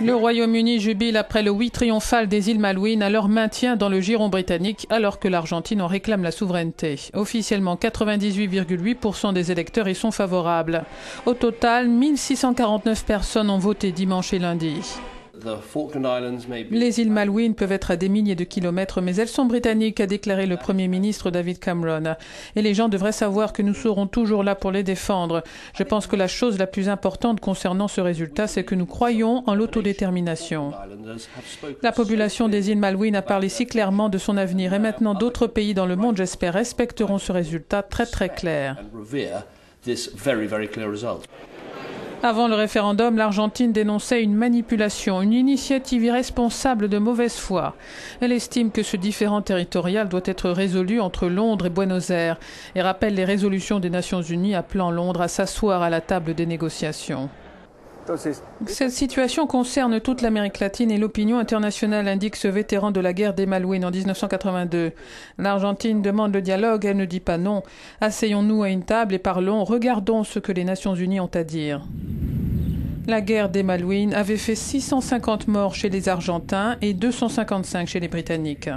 Le Royaume-Uni jubile après le oui triomphal des îles Malouines à leur maintien dans le giron britannique alors que l'Argentine en réclame la souveraineté. Officiellement, 98,8% des électeurs y sont favorables. Au total, 1649 personnes ont voté dimanche et lundi. Les îles Malouines peuvent être à des milliers de kilomètres, mais elles sont britanniques, a déclaré le Premier ministre David Cameron. Et les gens devraient savoir que nous serons toujours là pour les défendre. Je pense que la chose la plus importante concernant ce résultat, c'est que nous croyons en l'autodétermination. La population des îles Malouines a parlé si clairement de son avenir et maintenant d'autres pays dans le monde, j'espère, respecteront ce résultat très très clair. Avant le référendum, l'Argentine dénonçait une manipulation, une initiative irresponsable de mauvaise foi. Elle estime que ce différend territorial doit être résolu entre Londres et Buenos Aires et rappelle les résolutions des Nations Unies appelant Londres à s'asseoir à la table des négociations. Cette situation concerne toute l'Amérique latine et l'opinion internationale, indique ce vétéran de la guerre des Malouines en 1982. L'Argentine demande le dialogue, elle ne dit pas non. Asseyons-nous à une table et parlons, regardons ce que les Nations Unies ont à dire. La guerre des Malouines avait fait 650 morts chez les Argentins et 255 chez les Britanniques.